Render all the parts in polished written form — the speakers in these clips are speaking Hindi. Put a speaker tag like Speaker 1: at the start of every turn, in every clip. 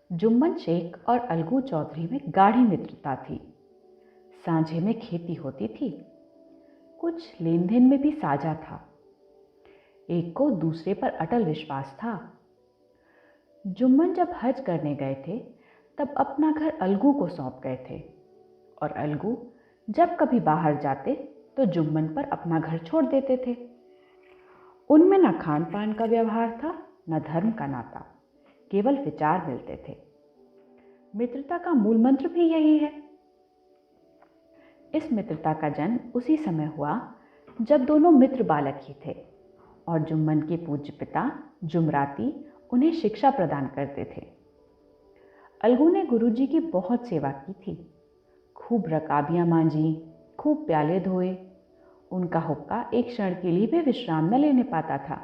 Speaker 1: जुम्मन शेख और अलगू चौधरी में गाढ़ी मित्रता थी। सांझे में खेती होती थी, कुछ लेन देन में भी साझा था। एक को दूसरे पर अटल विश्वास था। जुम्मन जब हज करने गए थे तब अपना घर अलगू को सौंप गए थे, और अलगू जब कभी बाहर जाते तो जुम्मन पर अपना घर छोड़ देते थे। उनमें न खान पान का व्यवहार था, न धर्म का नाता, केवल विचार मिलते थे। मित्रता का मूल मंत्र भी यही है। इस मित्रता का जन्म उसी समय हुआ जब दोनों मित्र बालक ही थे और जुम्मन के पूज्य पिता जुमराती उन्हें शिक्षा प्रदान करते थे। अलगू ने गुरुजी की बहुत सेवा की थी, खूब रकाबियां मांजी, खूब प्याले धोए। उनका हुक्का एक क्षण के लिए भी विश्राम न लेने पाता था,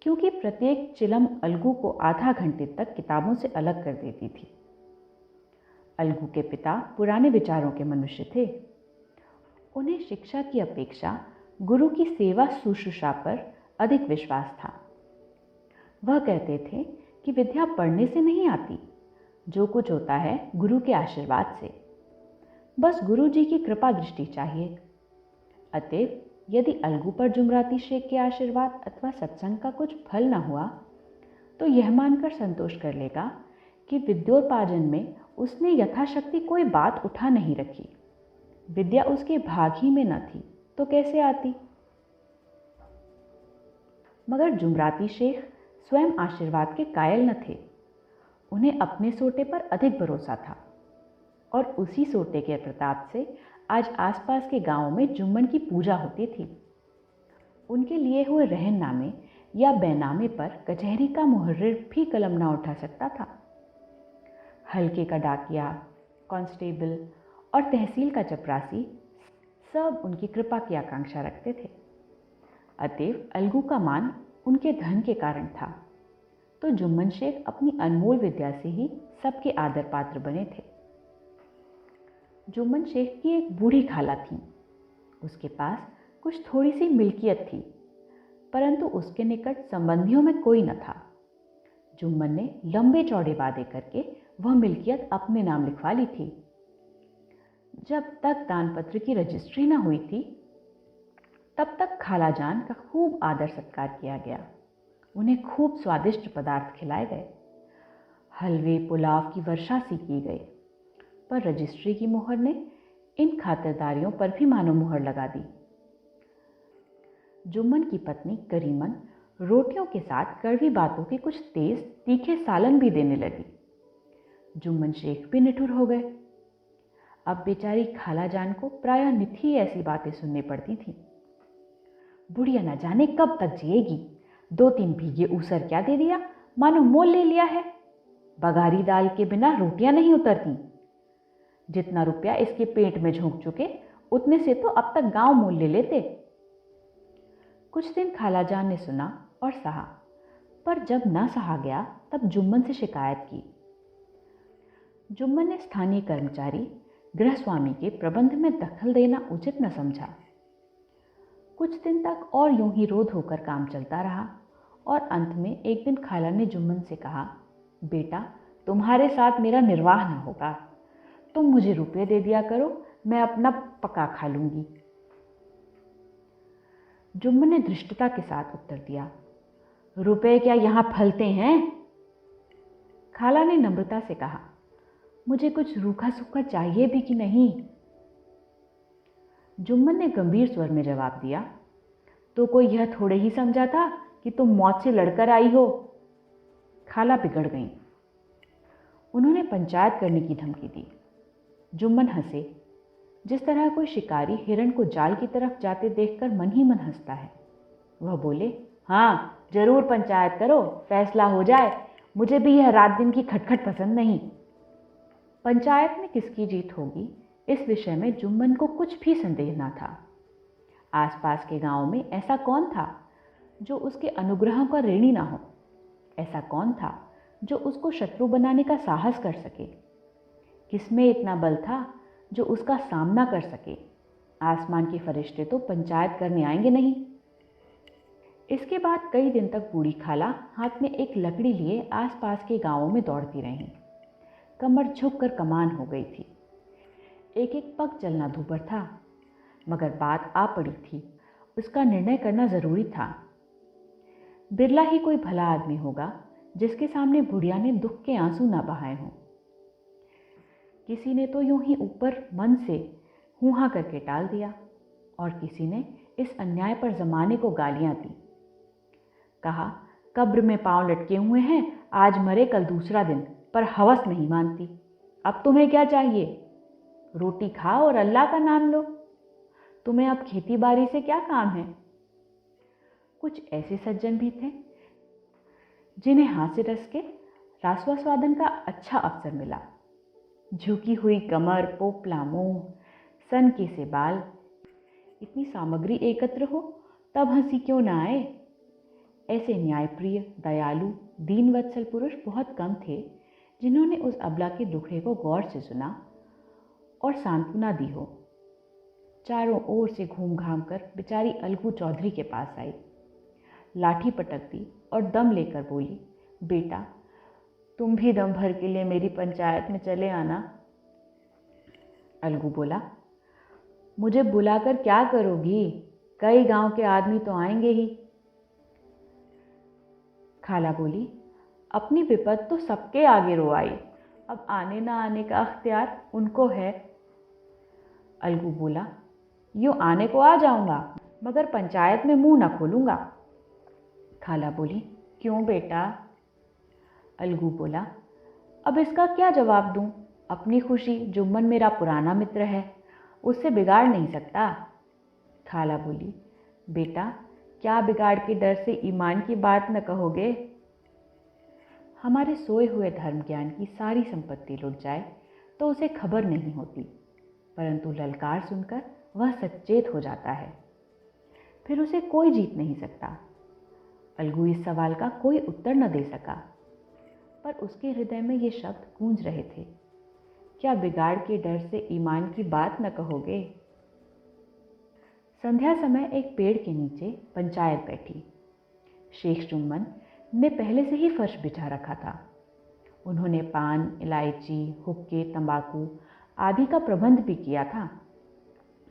Speaker 1: क्योंकि प्रत्येक चिलम अलगू को आधा घंटे तक किताबों से अलग कर देती थी। अलगू के पिता पुराने विचारों के मनुष्य थे। उन्हें शिक्षा की अपेक्षा गुरु की सेवा शुश्रूषा पर अधिक विश्वास था। वह कहते थे कि विद्या पढ़ने से नहीं आती, जो कुछ होता है गुरु के आशीर्वाद से। बस गुरु जी की कृपा दृष्टि चाहिए। अतएव यदि अलगू पर जुमराती शेख के आशीर्वाद अथवा सत्संग का कुछ फल न हुआ तो यह मानकर संतोष कर लेगा कि विद्योपार्जन में उसने यथाशक्ति कोई बात उठा नहीं रखी। विद्या उसके भाग ही में न थी तो कैसे आती। मगर जुमराती शेख स्वयं आशीर्वाद के कायल न थे। उन्हें अपने सोटे पर अधिक भरोसा था, और उसी सोटे के प्रताप से आज आसपास के गांवों में जुम्मन की पूजा होती थी। उनके लिए हुए रहननामे या बैनामे पर कचहरी का मुहर्रिर भी कलम ना उठा सकता था। हल्के का डाकिया, कांस्टेबल और तहसील का चपरासी सब उनकी कृपा की आकांक्षा रखते थे। अतएव अलगू का मान उनके धन के कारण था, तो जुम्मन शेख अपनी अनमोल विद्या से ही सबके आदर पात्र बने थे। जुम्मन शेख की एक बूढ़ी खाला थी। उसके पास कुछ थोड़ी सी मिल्कियत थी, परंतु उसके निकट संबंधियों में कोई न था। जुम्मन ने लंबे चौड़े वादे करके वह मिल्कियत अपने नाम लिखवा ली थी। जब तक दानपत्र की रजिस्ट्री न हुई थी तब तक खालाजान का खूब आदर सत्कार किया गया। उन्हें खूब स्वादिष्ट पदार्थ खिलाए गए। हलवे पुलाव की वर्षा सी की गई, पर रजिस्ट्री की मोहर ने इन खातिरदारियों पर भी मानो मुहर लगा दी। जुम्मन की पत्नी करीमन रोटियों के साथ कड़वी बातों के कुछ तेज तीखे सालन भी देने लगी। जुम्मन शेख भी निठुर हो गए। अब बेचारी खालाजान को प्रायः नित ही ऐसी बातें सुननी पड़ती थीं। बुढ़िया न जाने कब तक जिएगी, 2-3 भीगे ऊसर क्या दे दिया, मानो मोल ले लिया है। बघारी दाल के बिना रोटियां नहीं उतरती। जितना रुपया इसके पेट में झोंक चुके, उतने से तो अब तक गांव मोल ले लेते। कुछ दिन खालाजान ने सुना और सहा, पर जब न सहा गया तब जुम्मन से शिकायत की। जुम्मन ने स्थानीय कर्मचारी गृहस्वामी के प्रबंध में दखल देना उचित न समझा। कुछ दिन तक और यूं ही रोध होकर काम चलता रहा, और अंत में एक दिन खाला ने जुम्मन से कहा, बेटा, तुम्हारे साथ मेरा निर्वाह न होगा। तुम मुझे रुपये दे दिया करो, मैं अपना पका खा लूंगी। जुम्मन ने धृष्टता के साथ उत्तर दिया, रुपये क्या यहां फलते हैं? खाला ने नम्रता से कहा, मुझे कुछ रूखा सूखा चाहिए भी कि नहीं। जुम्मन ने गंभीर स्वर में जवाब दिया, तो कोई यह थोड़े ही समझा था कि तुम मौत से लड़कर आई हो। खाला बिगड़ गई। उन्होंने पंचायत करने की धमकी दी। जुम्मन हंसे, जिस तरह कोई शिकारी हिरण को जाल की तरफ जाते देखकर मन ही मन हंसता है। वह बोले, हाँ जरूर पंचायत करो, फैसला हो जाए। मुझे भी यह रात दिन की खटखट पसंद नहीं। पंचायत में किसकी जीत होगी, इस विषय में जुम्मन को कुछ भी संदेह न था। आसपास के गांव में ऐसा कौन था जो उसके अनुग्रह का ऋणी ना हो? ऐसा कौन था जो उसको शत्रु बनाने का साहस कर सके? किसमें इतना बल था जो उसका सामना कर सके? आसमान के फरिश्ते तो पंचायत करने आएंगे नहीं। इसके बाद कई दिन तक बूढ़ी खाला हाथ में एक लकड़ी लिए आसपास के गांवों में दौड़ती रहीं। कमर झुककर कमान हो गई थी। एक एक पग चलना दूभर था, मगर बात आ पड़ी थी। उसका निर्णय करना जरूरी था। बिरला ही कोई भला आदमी होगा जिसके सामने बुढ़िया ने दुख के आंसू ना बहाए हों। किसी ने तो यूं ही ऊपर मन से हूँ करके टाल दिया और किसी ने इस अन्याय पर जमाने को गालियां दी। कहा, कब्र में पांव लटके हुए हैं, आज मरे कल दूसरा दिन, पर हवस नहीं मानती। अब तुम्हें क्या चाहिए? रोटी खाओ और अल्लाह का नाम लो। तुम्हें अब खेती बाड़ी से क्या काम है? कुछ ऐसे सज्जन भी थे जिन्हें हास्य रस के रास्वास्वादन का अच्छा अवसर मिला। झुकी हुई कमर, पोपला मुंह, सनके से बाल, इतनी सामग्री एकत्र हो तब हंसी क्यों ना आए। ऐसे न्यायप्रिय, दयालु, दीनवत्सल पुरुष बहुत कम थे जिन्होंने उस अबला के दुखड़े को गौर से सुना और सांत्वना दी हो। चारों ओर से घूम घाम कर बेचारी अलगू चौधरी के पास आई, लाठी पटक दी और दम लेकर बोली, बेटा तुम भी दम भर के लिए मेरी पंचायत में चले आना। अलगू बोला, मुझे बुलाकर क्या करोगी? कई गांव के आदमी तो आएंगे ही। खाला बोली, अपनी विपद तो सबके आगे रो आई, अब आने ना आने का अख्तियार उनको है। अलगू बोला, यूं आने को आ जाऊंगा, मगर पंचायत में मुंह ना खोलूंगा। खाला बोली, क्यों बेटा? अलगू बोला, अब इसका क्या जवाब दूं? अपनी खुशी, जुम्मन मेरा पुराना मित्र है, उससे बिगाड़ नहीं सकता। खाला बोली, बेटा क्या बिगाड़ के डर से ईमान की बात न कहोगे? हमारे सोए हुए धर्म ज्ञान की सारी संपत्ति लुट जाए तो उसे खबर नहीं होती, परंतु ललकार सुनकर वह सचेत हो जाता है, फिर उसे कोई जीत नहीं सकता। अलगू इस सवाल का कोई उत्तर न दे सका, पर उसके हृदय में ये शब्द गूंज रहे थे, क्या बिगाड़ के डर से ईमान की बात न कहोगे? संध्या समय एक पेड़ के नीचे पंचायत बैठी। शेख जुम्मन ने पहले से ही फर्श बिछा रखा था। उन्होंने पान, इलायची, हुक्के, तंबाकू आदि का प्रबंध भी किया था।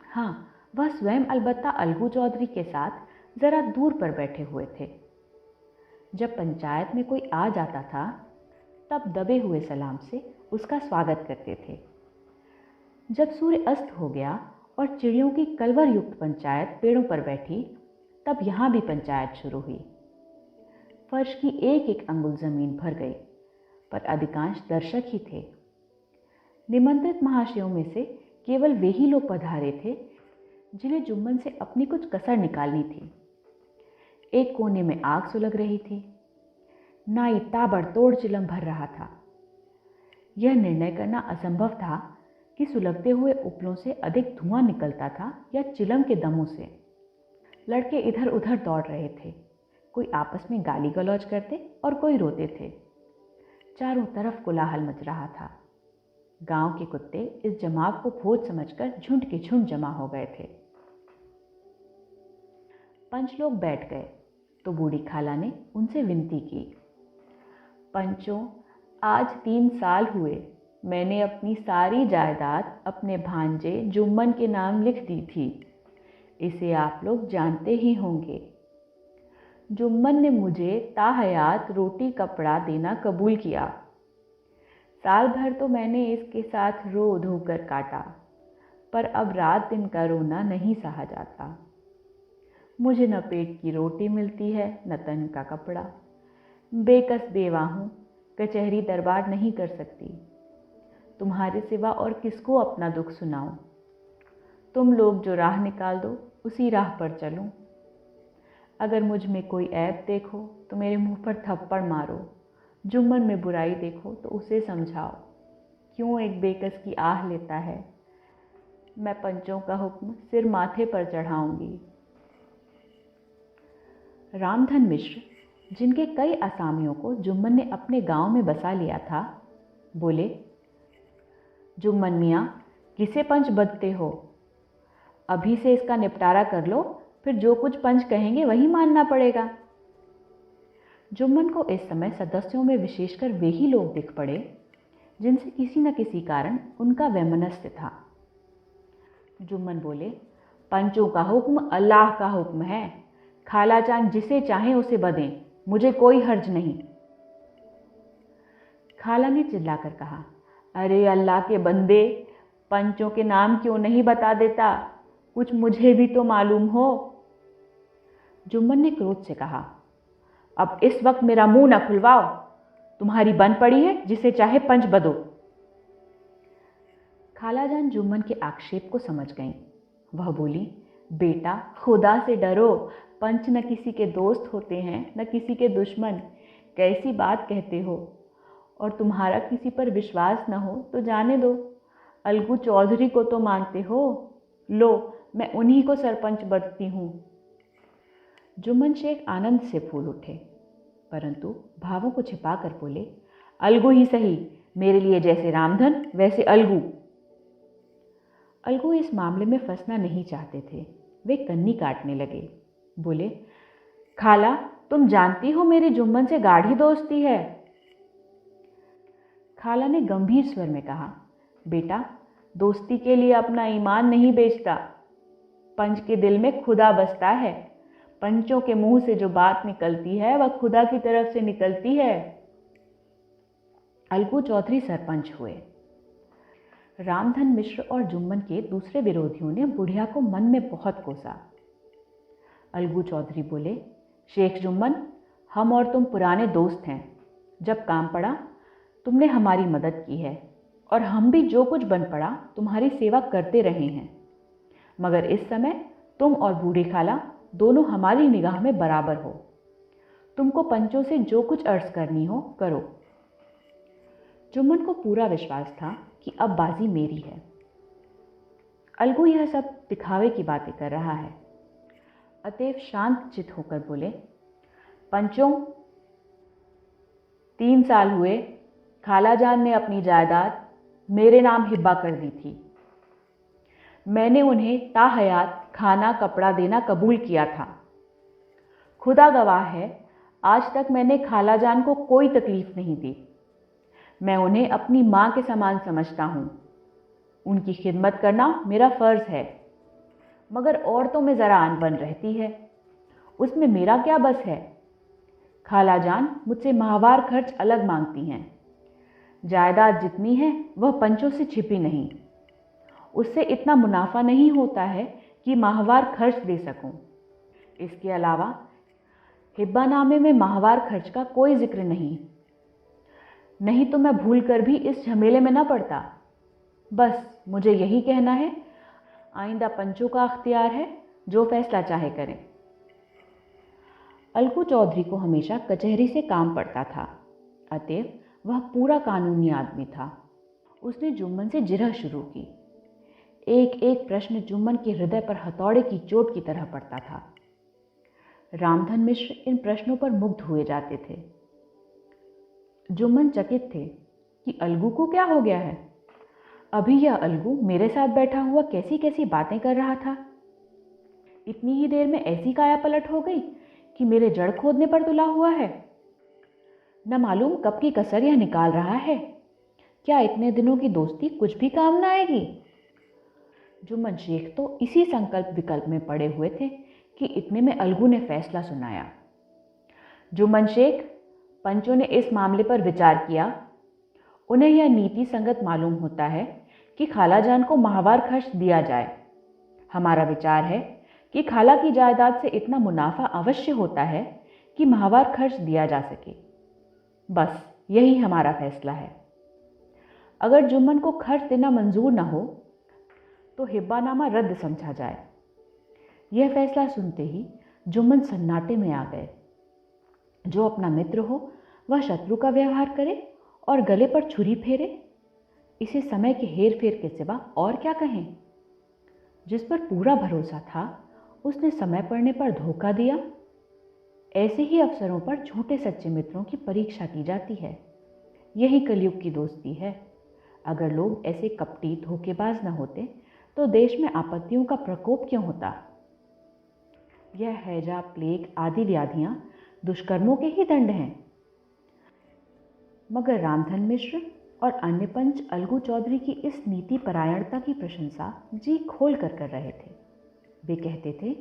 Speaker 1: हाँ, वह स्वयं अलबत्ता अलगू चौधरी के साथ जरा दूर पर बैठे हुए थे। जब पंचायत में कोई आ जाता था तब दबे हुए सलाम से उसका स्वागत करते थे। जब सूर्य अस्त हो गया और चिड़ियों की कलवर युक्त पंचायत पेड़ों पर बैठी, तब यहाँ भी पंचायत शुरू हुई। फर्श की एक एक अंगुल जमीन भर गई, पर अधिकांश दर्शक ही थे। निमंत्रित महाशयों में से केवल वे ही लोग पधारे थे जिन्हें जुम्मन से अपनी कुछ कसर निकालनी थी। एक कोने में आग सुलग रही थी। नाई ताबड़तोड़ चिलम भर रहा था। यह निर्णय करना असंभव था कि सुलगते हुए उपलों से अधिक धुआं निकलता था या चिलम के दमों से। लड़के इधर उधर दौड़ रहे थे, कोई आपस में गाली गलौज करते और कोई रोते थे। चारों तरफ कोलाहल मच रहा था। गांव के कुत्ते इस जमाव को भोज समझकर झुंड के झुंड जमा हो गए थे। पंच लोग बैठ गए तो बूढ़ी खाला ने उनसे विनती की, पंचों, आज 3 साल हुए मैंने अपनी सारी जायदाद अपने भांजे जुम्मन के नाम लिख दी थी। इसे आप लोग जानते ही होंगे। जुम्मन ने मुझे ताहयात रोटी कपड़ा देना कबूल किया। साल भर तो मैंने इसके साथ रो धो कर काटा, पर अब रात दिन का रोना नहीं सहा जाता। मुझे न पेट की रोटी मिलती है न तन का कपड़ा। बेकस बेवा हूँ, कचहरी दरबार नहीं कर सकती। तुम्हारे सिवा और किसको अपना दुख सुनाऊं? तुम लोग जो राह निकाल दो उसी राह पर चलूं। अगर मुझ में कोई ऐब देखो तो मेरे मुंह पर थप्पड़ मारो, जुम्मन में बुराई देखो तो उसे समझाओ। क्यों एक बेकस की आह लेता है? मैं पंचों का हुक्म सिर माथे पर चढ़ाऊंगी। रामधन मिश्र, जिनके कई असामियों को जुम्मन ने अपने गांव में बसा लिया था, बोले, जुम्मन मियाँ, किसे पंच बदते हो? अभी से इसका निपटारा कर लो, फिर जो कुछ पंच कहेंगे वही मानना पड़ेगा। जुम्मन को इस समय सदस्यों में विशेषकर वे ही लोग दिख पड़े जिनसे किसी न किसी कारण उनका वैमनस्य था। जुम्मन बोले, पंचों का हुक्म अल्लाह का हुक्म है। खाला चांद जिसे चाहें उसे बदें, मुझे कोई हर्ज नहीं। खाला ने चिल्लाकर कहा, अरे अल्लाह के बंदे, पंचों के नाम क्यों नहीं बता देता, कुछ मुझे भी तो मालूम हो। जुम्मन ने क्रोध से कहा, अब इस वक्त मेरा मुंह न खुलवाओ, तुम्हारी बन पड़ी है, जिसे चाहे पंच बदो। खालाजान जुम्मन के आक्षेप को समझ गईं। वह बोली, बेटा खुदा से डरो, पंच न किसी के दोस्त होते हैं न किसी के दुश्मन, कैसी बात कहते हो। और तुम्हारा किसी पर विश्वास न हो तो जाने दो, अलगू चौधरी को तो मानते हो, लो मैं उन्हीं को सरपंच बदती हूँ। जुम्मन शेख आनंद से फूल उठे, परंतु भावों को छिपाकर बोले, अलगू ही सही, मेरे लिए जैसे रामधन वैसे अलगू। अलगू इस मामले में फंसना नहीं चाहते थे। वे कन्नी काटने लगे। बोले, खाला तुम जानती हो मेरी जुम्मन से गाढ़ी दोस्ती है। खाला ने गंभीर स्वर में कहा, बेटा दोस्ती के लिए अपना ईमान नहीं बेचता, पंच के दिल में खुदा बसता है। पंचों के मुंह से जो बात निकलती है वह खुदा की तरफ से निकलती है। अलगू चौधरी सरपंच हुए। रामधन मिश्र और जुम्मन के दूसरे विरोधियों ने बुढ़िया को मन में बहुत कोसा। अलगू चौधरी बोले, शेख जुम्मन, हम और तुम पुराने दोस्त हैं। जब काम पड़ा तुमने हमारी मदद की है और हम भी जो कुछ बन पड़ा तुम्हारी सेवा करते रहे हैं, मगर इस समय तुम और बूढ़ी खाला दोनों हमारी निगाह में बराबर हो। तुमको पंचों से जो कुछ अर्ज करनी हो करो। जुम्मन को पूरा विश्वास था कि अब बाजी मेरी है। अलगू यह सब दिखावे की बातें कर रहा है, अतएव शांत चित होकर बोले, पंचों 3 साल हुए खालाजान ने अपनी जायदाद मेरे नाम हिब्बा कर दी थी। मैंने उन्हें ताहयात खाना कपड़ा देना कबूल किया था। खुदा गवाह है, आज तक मैंने खालाजान को कोई तकलीफ नहीं दी। मैं उन्हें अपनी माँ के समान समझता हूँ। उनकी खिदमत करना मेरा फ़र्ज़ है, मगर औरतों में ज़रा अनबन रहती है, उसमें मेरा क्या बस है। खालाजान मुझसे माहवार खर्च अलग मांगती हैं। जायदाद जितनी है वह पंचों से छिपी नहीं, उससे इतना मुनाफा नहीं होता है कि माहवार खर्च दे सकूं। इसके अलावा हिब्बानामे में माहवार खर्च का कोई जिक्र नहीं तो मैं भूल कर भी इस झमेले में न पड़ता। बस मुझे यही कहना है, आइंदा पंचों का अख्तियार है, जो फैसला चाहे करें। अलगू चौधरी को हमेशा कचहरी से काम पड़ता था, अतएव वह पूरा कानूनी आदमी था। उसने जुम्मन से जिरह शुरू की। एक एक प्रश्न जुम्मन के हृदय पर हथौड़े की चोट की तरह पड़ता था। रामधन मिश्र इन प्रश्नों पर मुग्ध हुए जाते थे। जुम्मन चकित थे कि अलगू को क्या हो गया है। अभी यह अलगू मेरे साथ बैठा हुआ कैसी कैसी बातें कर रहा था, इतनी ही देर में ऐसी काया पलट हो गई कि मेरे जड़ खोदने पर तुला हुआ है। न मालूम कब की कसर यह निकाल रहा है। क्या इतने दिनों की दोस्ती कुछ भी काम न आएगी। जुम्मन शेख तो इसी संकल्प विकल्प में पड़े हुए थे कि इतने में अलगू ने फैसला सुनाया। जुम्मन शेख, पंचों ने इस मामले पर विचार किया। उन्हें यह नीति संगत मालूम होता है कि खालाजान को माहवार खर्च दिया जाए। हमारा विचार है कि खाला की जायदाद से इतना मुनाफा अवश्य होता है कि माहवार खर्च दिया जा सके। बस यही हमारा फैसला है। अगर जुम्मन को खर्च देना मंजूर न हो तो हिब्बानामा रद्द समझा जाए। यह फैसला सुनते ही जुम्मन सन्नाटे में आ गए। जो अपना मित्र हो वह शत्रु का व्यवहार करे और गले पर छुरी फेरे, इसे समय के हेर फेर के सिवा और क्या कहें। जिस पर पूरा भरोसा था उसने समय पड़ने पर धोखा दिया। ऐसे ही अवसरों पर झूठे सच्चे मित्रों की परीक्षा की जाती है। यही कलयुग की दोस्ती है। अगर लोग ऐसे कपटी धोखेबाज न होते तो देश में आपत्तियों का प्रकोप क्यों होता। यह हैजा, प्लेग आदि व्याधियां दुष्कर्मों के ही दंड हैं। मगर रामधन मिश्र और अन्य पंच अलगू चौधरी की इस नीति परायणता की प्रशंसा जी खोल कर रहे थे। वे कहते थे,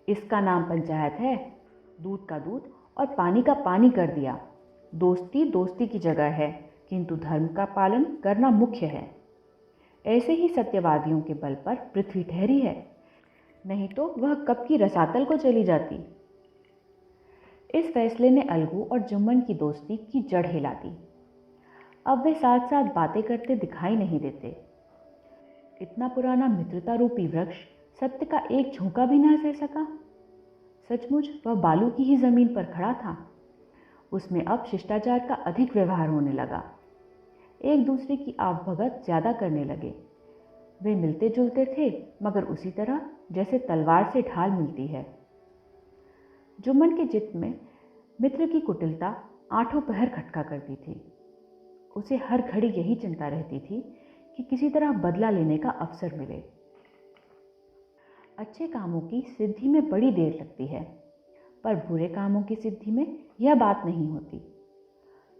Speaker 1: इसका नाम पंचायत है, दूध का दूध और पानी का पानी कर दिया। दोस्ती दोस्ती की जगह है, किंतु धर्म का पालन करना मुख्य है। ऐसे ही सत्यवादियों के बल पर पृथ्वी ठहरी है, नहीं तो वह कब की रसातल को चली जाती। इस फैसले ने अलगू और जुम्मन की दोस्ती की जड़ हिला दी। अब वे साथ साथ बातें करते दिखाई नहीं देते। इतना पुराना मित्रता रूपी वृक्ष सत्य का एक झोंका भी ना सह सका। सचमुच वह बालू की ही जमीन पर खड़ा था। उसमें अब शिष्टाचार का अधिक व्यवहार होने लगा। एक दूसरे की आवभगत ज्यादा करने लगे। वे मिलते जुलते थे, मगर उसी तरह जैसे तलवार से ढाल मिलती है। जुम्मन के चित्त में मित्र की कुटिलता आठों पहर खटका करती थी। उसे हर घड़ी यही चिंता रहती थी कि किसी तरह बदला लेने का अवसर मिले। अच्छे कामों की सिद्धि में बड़ी देर लगती है, पर बुरे कामों की सिद्धि में यह बात नहीं होती।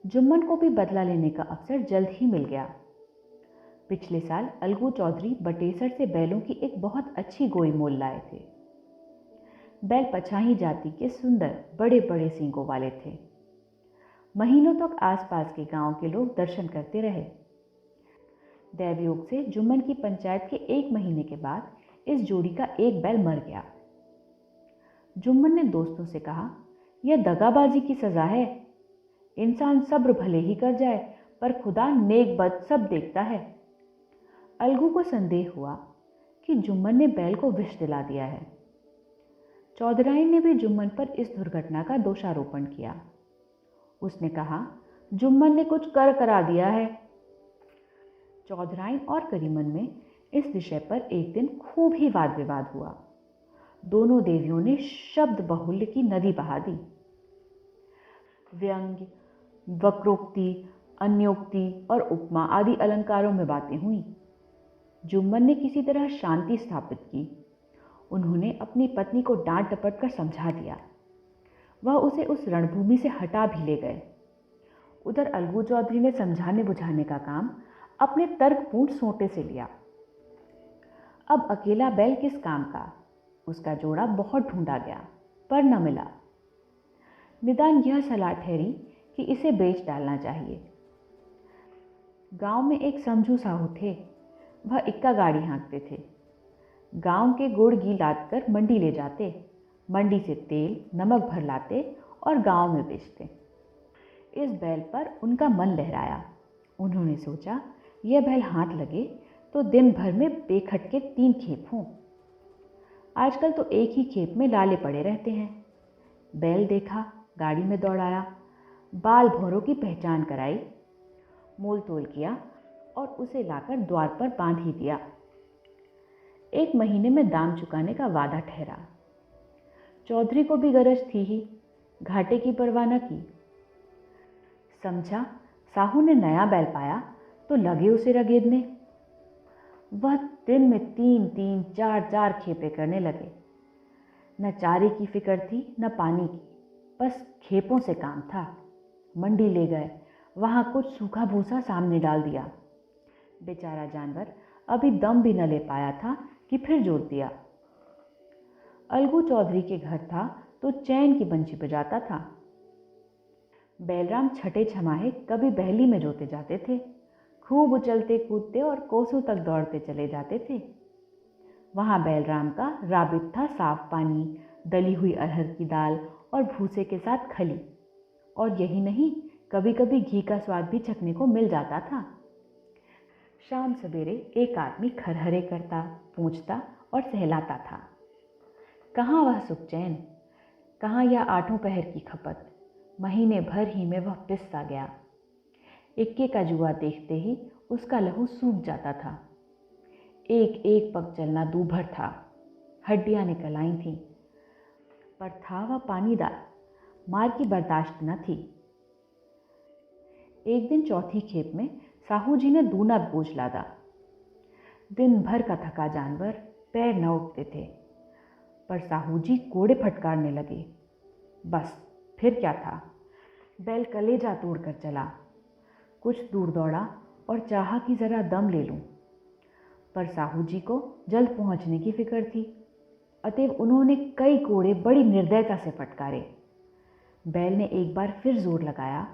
Speaker 1: जुम्मन को भी बदला लेने का अवसर जल्द ही मिल गया। पिछले साल अलगू चौधरी बटेसर से बैलों की एक बहुत अच्छी गोई मोल लाए थे। बैल पछाही जाति के सुंदर बड़े बड़े सींगों वाले थे। महीनों तक आसपास के गांव के लोग दर्शन करते रहे। दैवयोग से जुम्मन की पंचायत के 1 महीने के बाद इस जोड़ी का एक बैल मर गया। जुम्मन ने दोस्तों से कहा, यह दगाबाजी की सजा है। इंसान सब्र भले ही कर जाए, पर खुदा नेक बद सब देखता है। अलगू को संदेह हुआ कि जुम्मन ने बैल को विष दिला दिया है। चौधराइन ने भी जुम्मन पर इस दुर्घटना का दोषारोपण किया। उसने कहा, जुम्मन ने कुछ कर करा दिया है। चौधराइन और करीमन में इस विषय पर एक दिन खूब ही वाद विवाद हुआ। दोनों देवियों ने शब्द बाहुल्य की नदी बहा दी। व्यंग्य, वक्रोक्ति, अन्योक्ति और उपमा आदि अलंकारों में बातें हुई। जुम्मन ने किसी तरह शांति स्थापित की। उन्होंने अपनी पत्नी को डांट डपट कर समझा दिया। वह उसे उस रणभूमि से हटा भी ले गए। उधर अलगू चौधरी ने समझाने बुझाने का काम अपने तर्कपूर्ण सोटे से लिया। अब अकेला बैल किस काम का? उसका जोड़ा बहुत ढूंढा गया, पर न मिला। निदान यह सलाह ठहरी कि इसे बेच डालना चाहिए। गांव में एक समझू साहू थे। वह इक्का गाड़ी हाँकते थे। गांव के गुड़ घी लाद कर मंडी ले जाते, मंडी से तेल नमक भर लाते और गांव में बेचते। इस बैल पर उनका मन लहराया। उन्होंने सोचा, यह बैल हाथ लगे तो दिन भर में बेखटके 3 खेप हों। आजकल तो एक ही खेप में लाले पड़े रहते हैं। बैल देखा, गाड़ी में दौड़ाया, बाल भौरों की पहचान कराई, मोल तोल किया और उसे लाकर द्वार पर बांध ही दिया। 1 महीने में दाम चुकाने का वादा ठहरा। चौधरी को भी गरज थी ही, घाटे की परवाह न की। समझा साहू ने नया बैल पाया तो लगे उसे रगेदने। वह दिन में 3-3, 4-4 खेपे करने लगे। न चारे की फिक्र थी न पानी की, बस खेपों से काम था। मंडी ले गए, वहां कुछ सूखा भूसा सामने डाल दिया। बेचारा जानवर अभी दम भी न ले पाया था कि फिर जोत दिया। अलगू चौधरी के घर था तो चैन की बंशी बजाता था। बैलराम छठे छमाहे कभी बहली में जोते जाते थे। खूब उछलते कूदते और कोसों तक दौड़ते चले जाते थे। वहां बैलराम का राबित था साफ पानी, दली हुई अरहर की दाल और भूसे के साथ खली। और यही नहीं, कभी कभी घी का स्वाद भी चखने को मिल जाता था। शाम सवेरे एक आदमी खरहरे करता, पूछता और सहलाता था। कहाँ वह सुख चैन, कहाँ यह 8 पहर की खपत। महीने भर ही में वह पिस सा गया। इक्के का जुआ देखते ही उसका लहू सूख जाता था। एक एक पग चलना दूभर था। हड्डियां निकल आई थीं, पर था वह पानीदार, मार की बर्दाश्त न थी। एक दिन चौथी खेप में साहू जी ने दूना बोझ लादा। दिन भर का थका जानवर पैर न उठते थे। पर साहू जी कोड़े फटकारने लगे। बस फिर क्या था, बैल कलेजा तोड़ कर चला। कुछ दूर दौड़ा और चाहा कि ज़रा दम ले लूं, पर साहू जी को जल्द पहुंचने की फिक्र थी, अतएव उन्होंने कई कोड़े बड़ी निर्दयता से फटकारे। बैल ने एक बार फिर जोर लगाया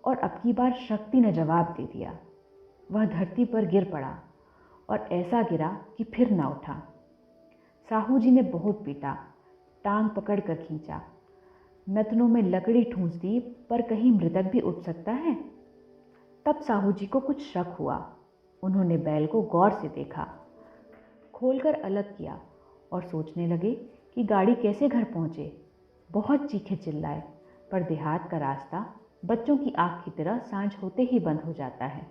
Speaker 1: और अब की बार शक्ति ने जवाब दे दिया। वह धरती पर गिर पड़ा और ऐसा गिरा कि फिर ना उठा। साहू जी ने बहुत पीटा, टांग पकड़ कर खींचा, नथनों में लकड़ी ठूंस दी, पर कहीं मृतक भी उठ सकता है। तब साहू जी को कुछ शक हुआ। उन्होंने बैल को गौर से देखा, खोलकर अलग किया और सोचने लगे कि गाड़ी कैसे घर पहुंचे। बहुत चीखे चिल्लाए, पर देहात का रास्ता बच्चों की आंख की तरह सांझ होते ही बंद हो जाता है।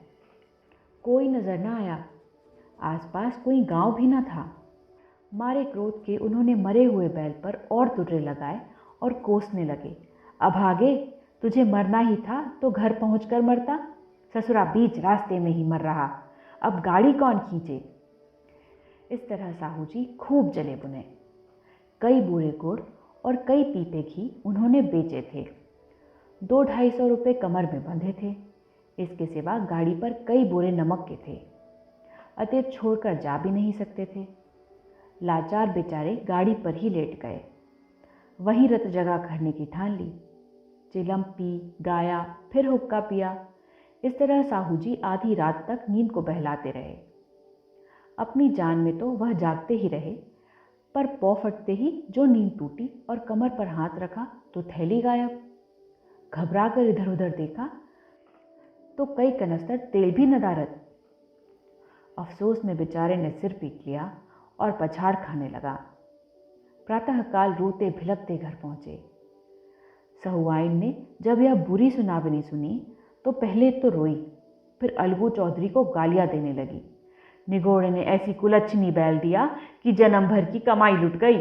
Speaker 1: कोई नजर न आया, आसपास कोई गांव भी न था। मारे क्रोध के उन्होंने मरे हुए बैल पर और तुर्रे लगाए और कोसने लगे, अभागे, तुझे मरना ही था तो घर पहुंचकर मरता, ससुरा बीच रास्ते में ही मर रहा, अब गाड़ी कौन खींचे। इस तरह साहू जी खूब जले बुने। कई बोरे गुड़ और कई पीपे घी उन्होंने बेचे थे। 200-250 रुपये कमर में बंधे थे। इसके सिवा गाड़ी पर कई बोरे नमक के थे, अतएव छोड़कर जा भी नहीं सकते थे। लाचार बेचारे गाड़ी पर ही लेट गए। वहीं रत जगह करने की ठान ली। चिलम पी, गाया, फिर हुक्का पिया। इस तरह साहू जी आधी रात तक नींद को बहलाते रहे। अपनी जान में तो वह जागते ही रहे, पर पौ फटते ही जो नींद टूटी और कमर पर हाथ रखा तो थैली गायब। घबरा कर इधर उधर देखा तो कई कनस्तर तेल भी नदारद। अफसोस में बेचारे ने सिर पीट लिया और पछाड़ खाने लगा। प्रातःकाल रोते भिलकते घर पहुंचे। सहुआइन ने जब यह बुरी सुनावनी सुनी तो पहले तो रोई, फिर अलगू चौधरी को गालियां देने लगी। निगोड़े ने ऐसी कुलच्छनी बैल दिया कि जन्म भर की कमाई लुट गई।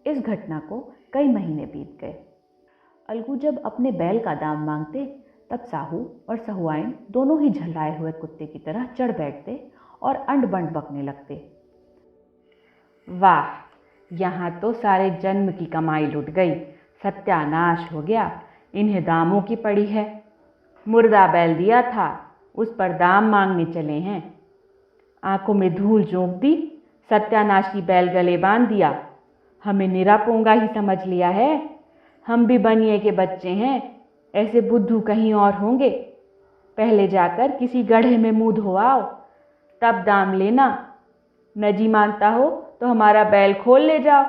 Speaker 1: इस घटना को कई महीने बीत गए। अलगू जब अपने बैल का दाम मांगते तब साहू और सहुआइन दोनों ही झल्लाए हुए कुत्ते की तरह चढ़ बैठते और अंड बंड बकने लगते। वाह, यहाँ तो सारे जन्म की कमाई लुट गई, सत्यानाश हो गया, इन्हें दामों की पड़ी है। मुर्दा बैल दिया था, उस पर दाम मांगने चले हैं। आंखों में धूल झोंक दी, सत्यानाशी बैल गले बांध दिया। हमें निरा पोंगा ही समझ लिया है। हम भी बनिए के बच्चे हैं, ऐसे बुद्धू कहीं और होंगे। पहले जाकर किसी गड्ढे में मुंह धो आओ, तब दाम लेना। न जी मानता हो तो हमारा बैल खोल ले जाओ,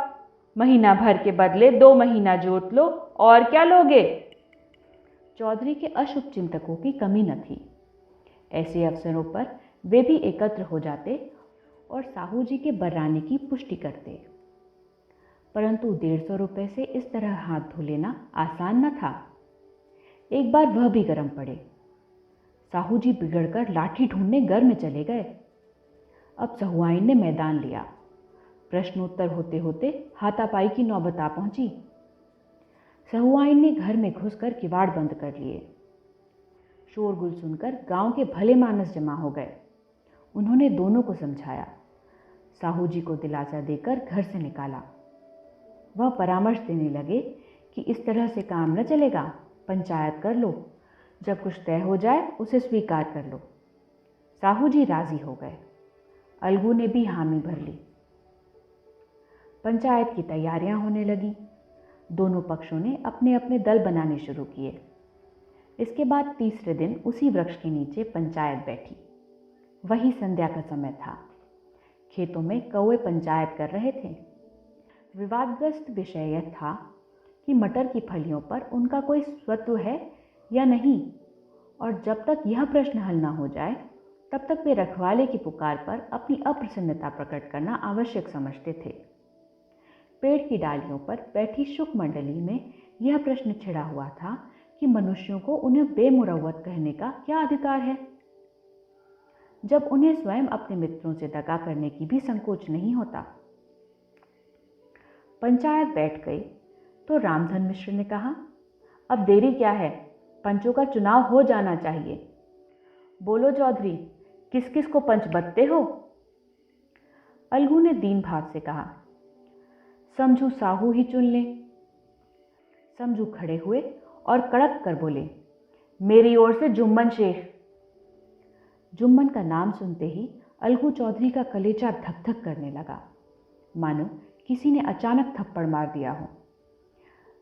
Speaker 1: महीना भर के बदले 2 महीना जोत लो, और क्या लोगे। चौधरी के अशुभ चिंतकों की कमी न थी। ऐसे अवसरों पर वे भी एकत्र हो जाते और साहू जी के बर्राने की पुष्टि करते। परंतु 150 रुपये से इस तरह हाथ धो लेना आसान न था। एक बार वह भी गर्म पड़े। साहू जी बिगड़कर लाठी ढूंढने घर में चले गए। अब सहुआइन ने मैदान लिया। प्रश्नोत्तर होते होते हाथापाई की नौबत आ पहुंची। सहुआइन ने घर में घुसकर किवाड़ बंद कर लिए। शोरगुल सुनकर गांव के भले मानस जमा हो गए। उन्होंने दोनों को समझाया, साहू जी को दिलासा देकर घर से निकाला। वह परामर्श देने लगे कि इस तरह से काम न चलेगा, पंचायत कर लो, जब कुछ तय हो जाए उसे स्वीकार कर लो। साहू जी राजी हो गए। अलगू ने भी हामी भर ली। पंचायत की तैयारियां होने लगी। दोनों पक्षों ने अपने अपने दल बनाने शुरू किए। इसके बाद तीसरे दिन उसी वृक्ष के नीचे पंचायत बैठी। वही संध्या का समय था। खेतों में कौवे पंचायत कर रहे थे। विवादग्रस्त विषय यह था कि मटर की फलियों पर उनका कोई स्वत्व है या नहीं, और जब तक यह प्रश्न हल न हो जाए तब तक वे रखवाले की पुकार पर अपनी अप्रसन्नता प्रकट करना आवश्यक समझते थे। पेड़ की डालियों पर बैठी शुक मंडली में यह प्रश्न छिड़ा हुआ था कि मनुष्यों को उन्हें बेमुरव्वत कहने का क्या अधिकार है, जब उन्हें स्वयं अपने मित्रों से दगा करने की भी संकोच नहीं होता। पंचायत बैठ गई तो रामधन मिश्र ने कहा, अब देरी क्या है, पंचों का चुनाव हो जाना चाहिए। बोलो चौधरी, किस किस को पंच बदते हो। अलगू ने दीन भाव से कहा, समझू साहू ही चुन ले। समझू खड़े हुए और कड़क कर बोले, मेरी ओर से जुम्मन शेख। जुम्मन का नाम सुनते ही अलगू चौधरी का कलेजा धक धक करने लगा, मानो किसी ने अचानक थप्पड़ मार दिया हो।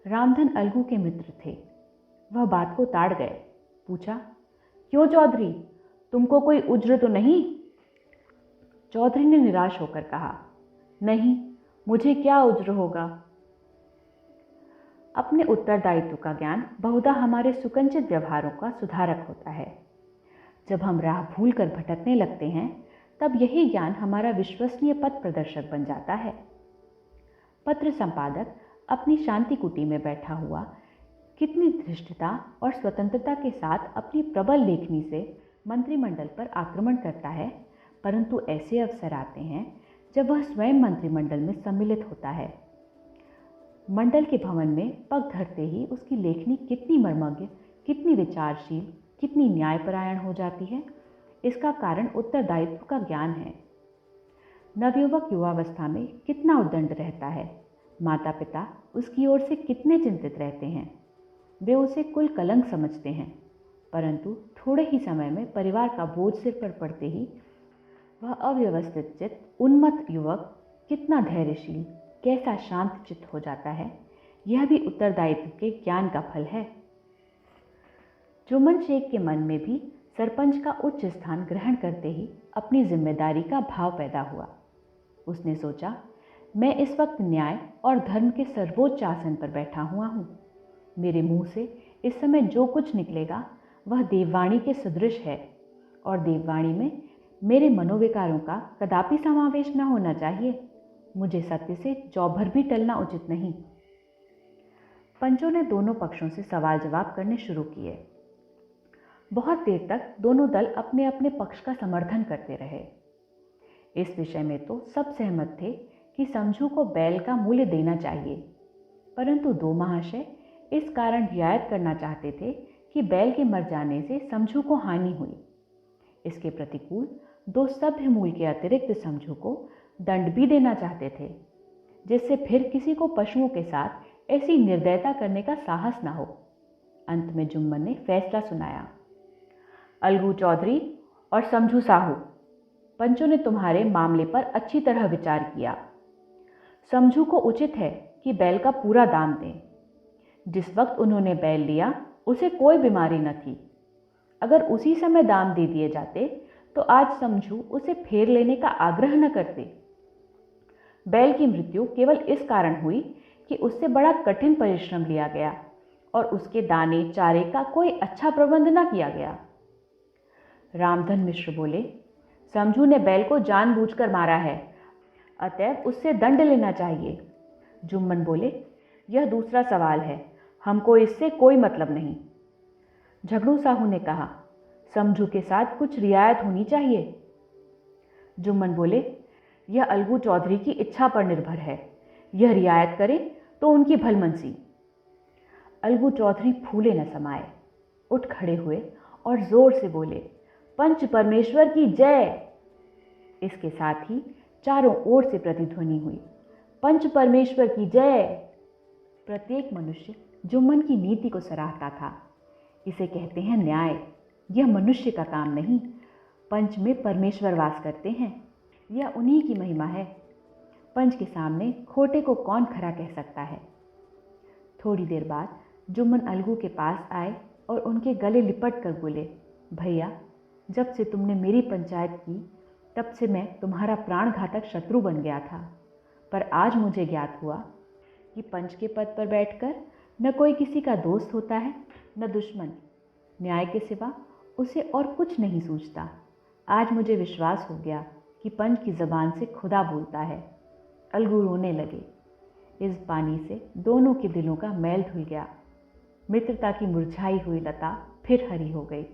Speaker 1: रामधन अलगू के मित्र थे। वह बात को ताड़ गए। पूछा, क्यों चौधरी, तुमको कोई उज्र तो नहीं? चौधरी ने निराश होकर कहा, नहीं, मुझे क्या उज्र होगा। अपने उत्तरदायित्व का ज्ञान बहुधा हमारे सुकंचित व्यवहारों का सुधारक होता है। जब हम राह भूल कर भटकने लगते हैं, तब यही ज्ञान हमारा विश्वसनीय पथ प्रदर्शक बन जाता है। पत्र संपादक अपनी शांति कुटी में बैठा हुआ कितनी धृष्टता और स्वतंत्रता के साथ अपनी प्रबल लेखनी से मंत्रिमंडल पर आक्रमण करता है, परंतु ऐसे अवसर आते हैं जब वह स्वयं मंत्रिमंडल में सम्मिलित होता है। मंडल के भवन में पग धरते ही उसकी लेखनी कितनी मर्मज्ञ, कितनी विचारशील, कितनी न्यायपरायण हो जाती है। इसका कारण उत्तरदायित्व का ज्ञान है। नवयुवक युवावस्था में कितना उद्दंड रहता है। माता पिता उसकी ओर से कितने चिंतित रहते हैं। वे उसे कुल कलंक समझते हैं, परंतु थोड़े ही समय में परिवार का बोझ सिर पर पड़ते ही वह अव्यवस्थित चित्त उन्मत्त युवक कितना धैर्यशील, कैसा शांत चित्त हो जाता है। यह भी उत्तरदायित्व के ज्ञान का फल है। जुम्मन शेख के मन में भी सरपंच का उच्च स्थान ग्रहण करते ही अपनी जिम्मेदारी का भाव पैदा हुआ। उसने सोचा, मैं इस वक्त न्याय और धर्म के सर्वोच्च आसन पर बैठा हुआ हूँ। मेरे मुंह से इस समय जो कुछ निकलेगा वह देववाणी के सदृश है, और देववाणी में मेरे मनोविकारों का कदापि समावेश न होना चाहिए। मुझे सत्य से जौभर भी टलना उचित नहीं। पंचों ने दोनों पक्षों से सवाल जवाब करने शुरू किए। बहुत देर तक दोनों दल अपने अपने पक्ष का समर्थन करते रहे। इस विषय में तो सब सहमत थे कि समझू को बैल का मूल्य देना चाहिए, परंतु दो महाशय इस कारण रियायत करना चाहते थे कि बैल के मर जाने से समझू को हानि हुई। इसके प्रतिकूल दो सभ्य मूल के अतिरिक्त समझू को दंड भी देना चाहते थे, जिससे फिर किसी को पशुओं के साथ ऐसी निर्दयता करने का साहस न हो। अंत में जुम्मन ने फैसला सुनाया, अलगू चौधरी और समझू साहू, पंचों ने तुम्हारे मामले पर अच्छी तरह विचार किया। समझू को उचित है कि बैल का पूरा दाम दें। जिस वक्त उन्होंने बैल लिया उसे कोई बीमारी न थी। अगर उसी समय दाम दे दिए जाते तो आज समझू उसे फेर लेने का आग्रह न करते। बैल की मृत्यु केवल इस कारण हुई कि उससे बड़ा कठिन परिश्रम लिया गया और उसके दाने चारे का कोई अच्छा प्रबंध न किया गया। रामधन मिश्र बोले, समझू ने बैल को जानबूझकर मारा है, अतएव उससे दंड लेना चाहिए। जुम्मन बोले, यह दूसरा सवाल है, हमको इससे कोई मतलब नहीं। झगड़ू साहू ने कहा, समझू के साथ कुछ रियायत होनी चाहिए। जुम्मन बोले, यह अलगू चौधरी की इच्छा पर निर्भर है। यह रियायत करे तो उनकी भलमनसी। अलगू चौधरी फूले न समाये, उठ खड़े हुए और जोर से बोले, पंच परमेश्वर की जय। इसके साथ ही चारों ओर से प्रतिध्वनि हुई, पंच परमेश्वर की जय। प्रत्येक मनुष्य जुम्मन की नीति को सराहता था। इसे कहते हैं न्याय। यह मनुष्य का काम नहीं, पंच में परमेश्वर वास करते हैं, यह उन्हीं की महिमा है। पंच के सामने खोटे को कौन खरा कह सकता है। थोड़ी देर बाद जुम्मन अलगू के पास आए और उनके गले लिपट कर बोले, भैया, जब से तुमने मेरी पंचायत की तब से मैं तुम्हारा प्राणघातक शत्रु बन गया था, पर आज मुझे ज्ञात हुआ कि पंच के पद पर बैठकर न कोई किसी का दोस्त होता है न दुश्मन। न्याय के सिवा उसे और कुछ नहीं सूझता। आज मुझे विश्वास हो गया कि पंच की ज़बान से खुदा बोलता है। अलगू रोने लगे। इस बानी से दोनों के दिलों का मैल धुल गया। मित्रता की मुरझाई हुई लता फिर हरी हो गई।